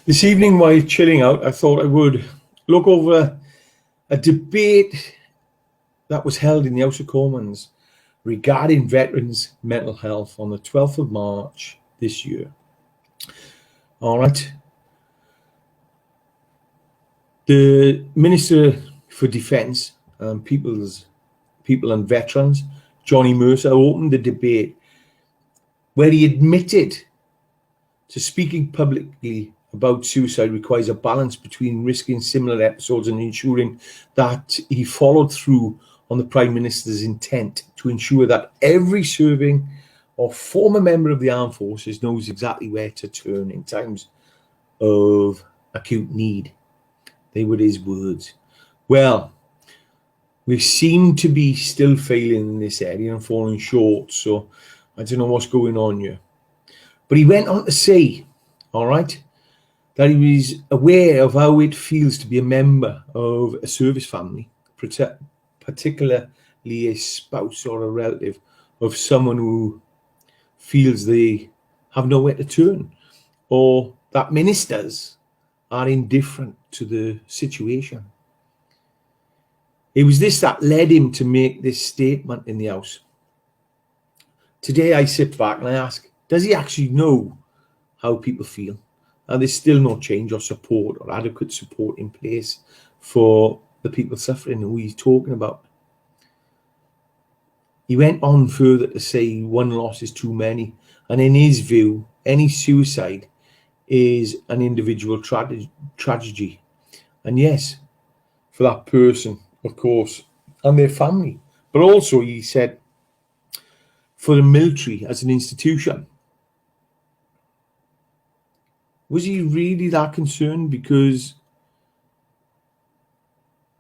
This evening, while chilling out, I thought I would look over a debate that was held in the House of Commons regarding veterans' mental health on the 12th of March this year. All right. The Minister for Defence and People and Veterans, Johnny Mercer, opened the debate where he admitted to speaking publicly about suicide requires a balance between risking similar episodes and ensuring that he followed through on the Prime Minister's intent to ensure that every serving or former member of the armed forces knows exactly where to turn in times of acute need. They were his words. Well, we seem to be still failing in this area and falling short, so I don't know what's going on here. But he went on to say, all right, that he was aware of how it feels to be a member of a service family, particularly a spouse or a relative of someone who feels they have nowhere to turn, or that ministers are indifferent to the situation. It was this that led him to make this statement in the House. Today I sit back and I ask, does he actually know how people feel? And there's still no change or support or adequate support in place for the people suffering who he's talking about. He went on further to say one loss is too many, and in his view, any suicide is an individual tragedy. And yes, for that person, of course, and their family. But also, he said, for the military as an institution. Was he really that concerned? Because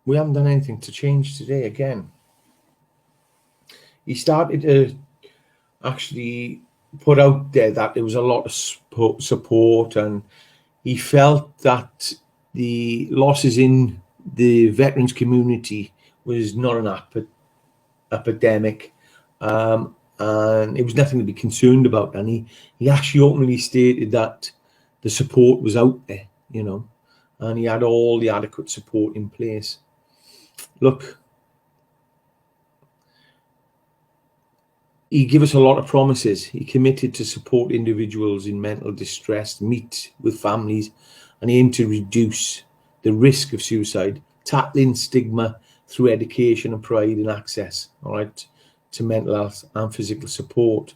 we haven't done anything to change today again. He started to actually put out there that there was a lot of support, and he felt that the losses in the veterans community was not an epidemic, and it was nothing to be concerned about. And he actually openly stated that the support was out there, and he had all the adequate support in place. Look, he gave us a lot of promises. He committed to support individuals in mental distress, meet with families, and aim to reduce the risk of suicide, tackling stigma through education and providing access, to mental health and physical support.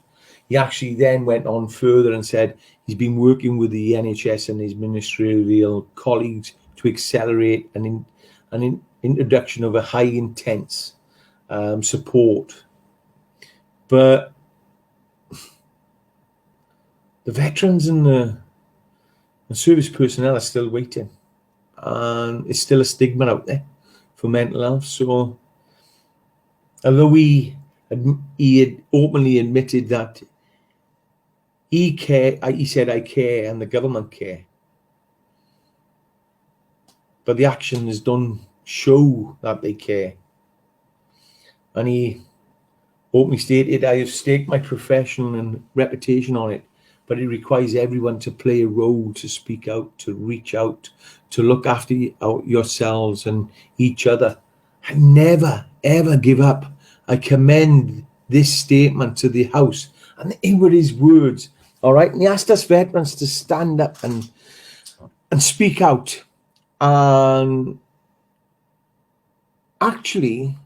He actually then went on further and said he's been working with the NHS and his ministerial colleagues to accelerate an introduction of a high intense support. But the veterans and the service personnel are still waiting, and it's still a stigma out there for mental health. So although he had openly admitted that he said, I care, and the government care. But the actions don't show that they care. And he openly stated, I have staked my profession and reputation on it, but it requires everyone to play a role, to speak out, to reach out, to look after yourselves and each other. I never, ever give up. I commend this statement to the House. And in were his words. All right, and he asked us veterans to stand up and speak out. And actually,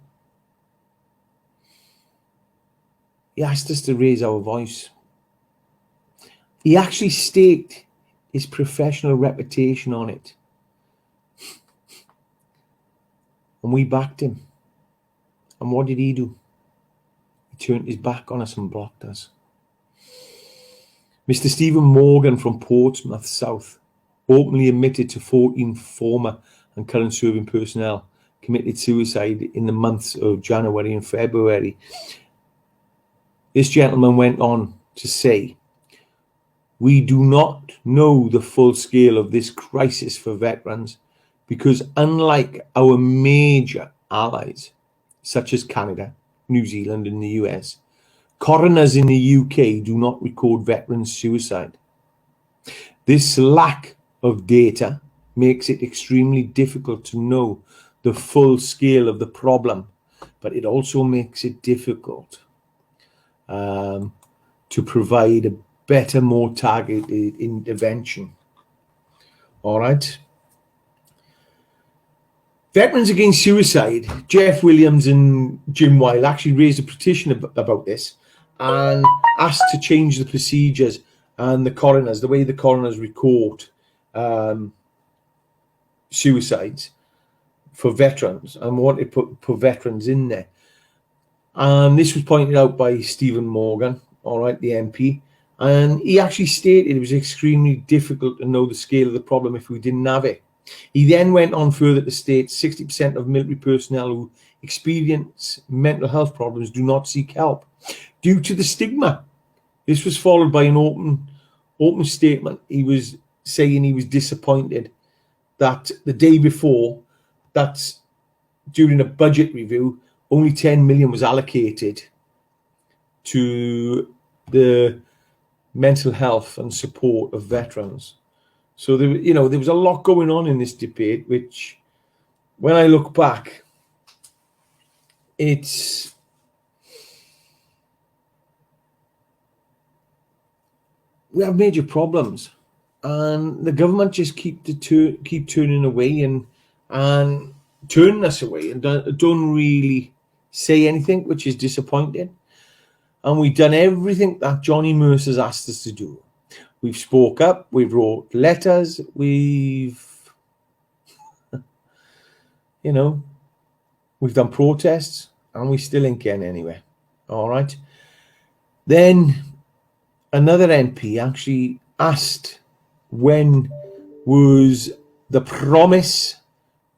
he asked us to raise our voice. He actually staked his professional reputation on it. And we backed him. And what did he do? He turned his back on us and blocked us. Mr. Stephen Morgan from Portsmouth South openly admitted to 14 former and current serving personnel committed suicide in the months of January and February. This gentleman went on to say, we do not know the full scale of this crisis for veterans because unlike our major allies, such as Canada, New Zealand and the US, coroners in the UK do not record veterans' suicide. This lack of data makes it extremely difficult to know the full scale of the problem, but it also makes it difficult to provide a better, more targeted intervention. All right. Veterans Against Suicide, Jeff Williams and Jim Weil actually raised a petition about this and asked to change the procedures and the way the coroners record suicides for veterans, and wanted to put veterans in there. And this was pointed out by Stephen Morgan, all right, the MP, and he actually stated it was extremely difficult to know the scale of the problem if we didn't have it. He then went on further to state 60% of military personnel who experience mental health problems do not seek help due to the stigma. This was followed by an open statement. He was saying he was disappointed that the day before, that's during a budget review, only 10 million was allocated to the mental health and support of veterans. So there was a lot going on in this debate, which, when I look back, we have major problems, and the government just keep turning away and turning us away, and don't really say anything, which is disappointing. And we've done everything that Johnny Mercer's asked us to do. We've spoke up, we've wrote letters, we've done protests, and we still ain't getting anywhere. All right. Then another MP actually asked when was the promise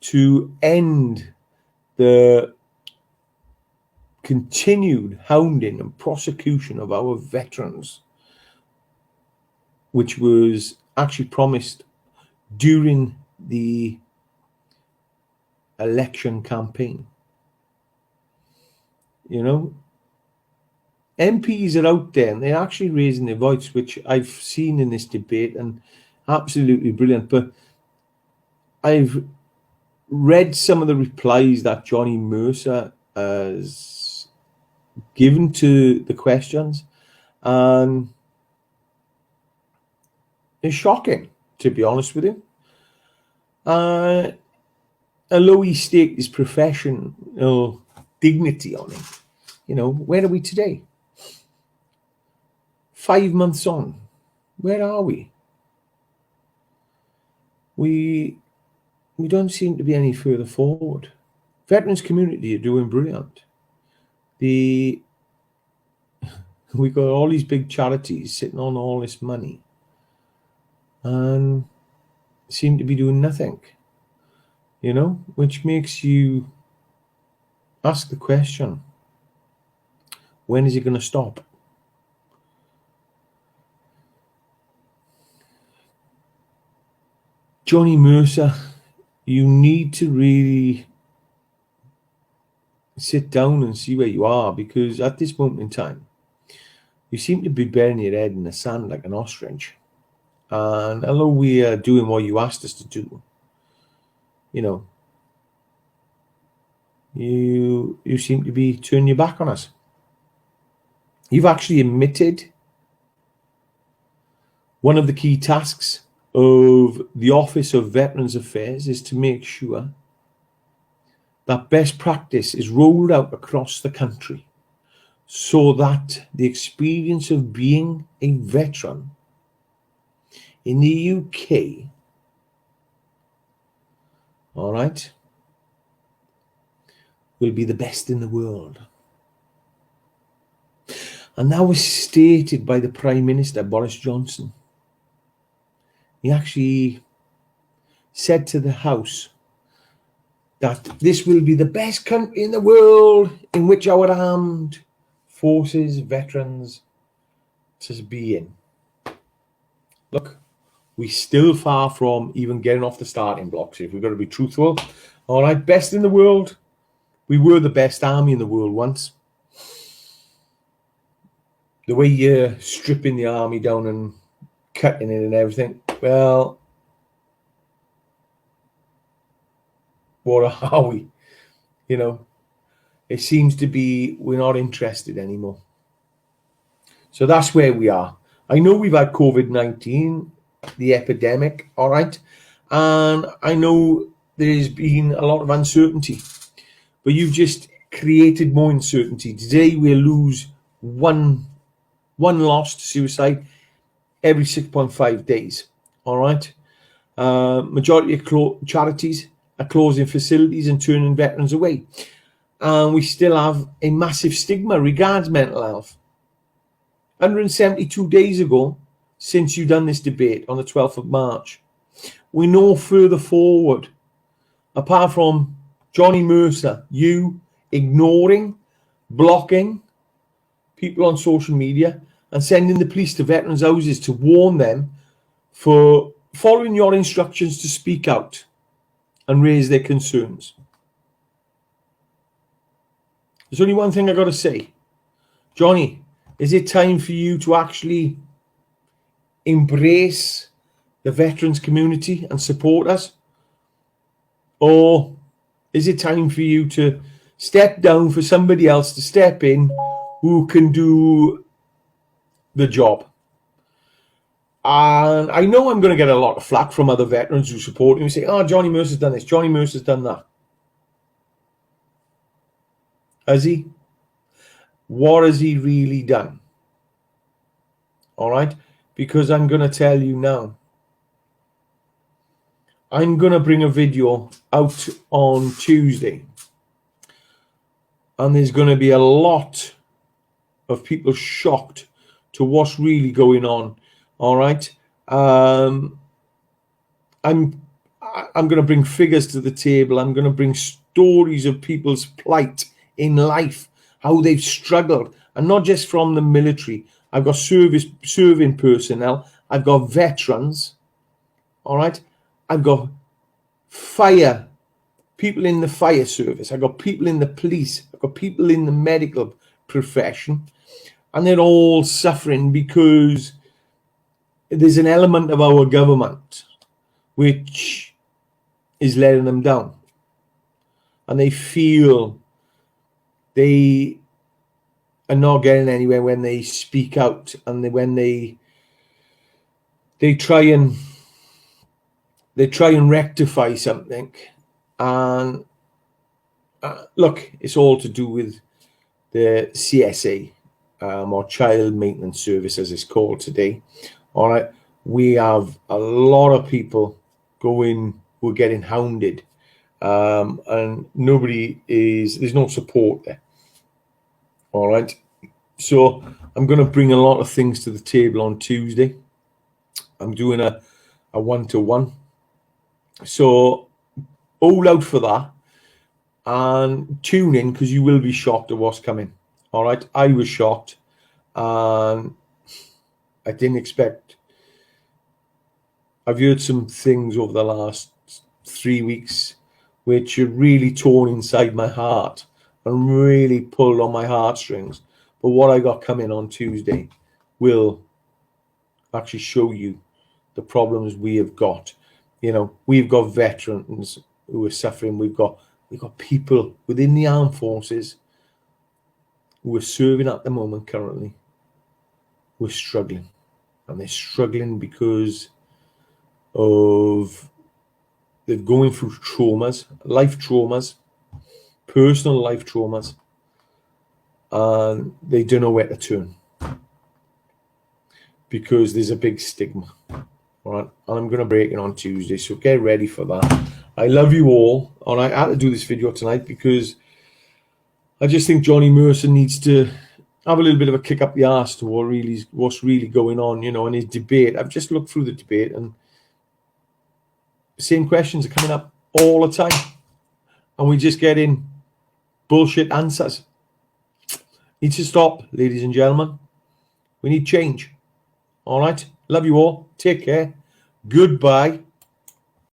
to end the continued hounding and prosecution of our veterans, which was actually promised during the election campaign. MPs are out there and they're actually raising their voice, which I've seen in this debate, and absolutely brilliant. But I've read some of the replies that Johnny Mercer has given to the questions, and it's shocking, to be honest with you. Although he staked his professional dignity on it, where are we today? 5 months on, where are we? We don't seem to be any further forward. Veterans community are doing brilliant. We got all these big charities sitting on all this money and seem to be doing nothing, which makes you ask the question, when is it going to stop? Johnny Mercer, you need to really sit down and see where you are, because at this moment in time, you seem to be burying your head in the sand like an ostrich. And although we are doing what you asked us to do, you seem to be turning your back on us. You've actually admitted one of the key tasks of the Office of Veterans Affairs is to make sure that best practice is rolled out across the country so that the experience of being a veteran in the UK, all right, will be the best in the world. And that was stated by the Prime Minister, Boris Johnson. He actually said to the House that this will be the best country in the world in which our armed forces, veterans, to be in. Look, we're still far from even getting off the starting blocks, if we've got to be truthful. All right, best in the world. We were the best army in the world once. The way you're stripping the army down and cutting it and everything, well, what are we? You know, it seems to be we're not interested anymore. So that's where we are. I know we've had COVID-19, the epidemic, all right? And I know there's been a lot of uncertainty, but you've just created more uncertainty. Today we'll lose one lost suicide every 6.5 days, all right? Majority of charities are closing facilities and turning veterans away. And we still have a massive stigma regards mental health. 172 days ago, since you've done this debate on the 12th of March, we're no further forward, apart from Johnny Mercer, you ignoring, blocking people on social media and sending the police to veterans' houses to warn them for following your instructions to speak out and raise their concerns. There's only one thing I got to say. Johnny, is it time for you to actually embrace the veterans community and support us? Or is it time for you to step down for somebody else to step in who can do the job? And I know I'm going to get a lot of flack from other veterans who support me, who say, oh, Johnny Mercer's done this, Johnny Mercer's done that. Has he? What has he really done? All right? Because I'm going to tell you now. I'm going to bring a video out on Tuesday. And there's going to be a lot of people shocked to what's really going on. All right? I'm going to bring figures to the table. I'm going to bring stories of people's plight in life, how they've struggled, and not just from the military. I've got serving personnel. I've got veterans. All right? I've got people in the fire service. I've got people in the police. I've got people in the medical profession. And they're all suffering because there's an element of our government which is letting them down. And they feel they are not getting anywhere when they speak out, and when they try and rectify something. And look, it's all to do with the CSA, or Child Maintenance Service as it's called today. All right, we have a lot of people who are getting hounded, and there's no support there. All right, so I'm going to bring a lot of things to the table on Tuesday. I'm doing a one-to-one, so all out for that, and tune in because you will be shocked at what's coming. All right, I was shocked, and I didn't expect. I've heard some things over the last 3 weeks which have really torn inside my heart and really pulled on my heartstrings. But what I got coming on Tuesday will actually show you the problems we have got. You know, we've got veterans who are suffering. We've got people within the armed forces who are serving at the moment currently who are struggling. And they're struggling because they're going through traumas, life traumas, personal life traumas, and they don't know where to turn because there's a big stigma. All right, and I'm going to break it on Tuesday, so get ready for that. I love you all, and I had to do this video tonight because I just think Johnny Mercer needs to have a little bit of a kick up the arse to what's really going on, you know, in his debate. I've just looked through the debate, and the same questions are coming up all the time, and we're just getting bullshit answers. Needs to stop, ladies and gentlemen. We need change. All right, love you all. Take care. Goodbye.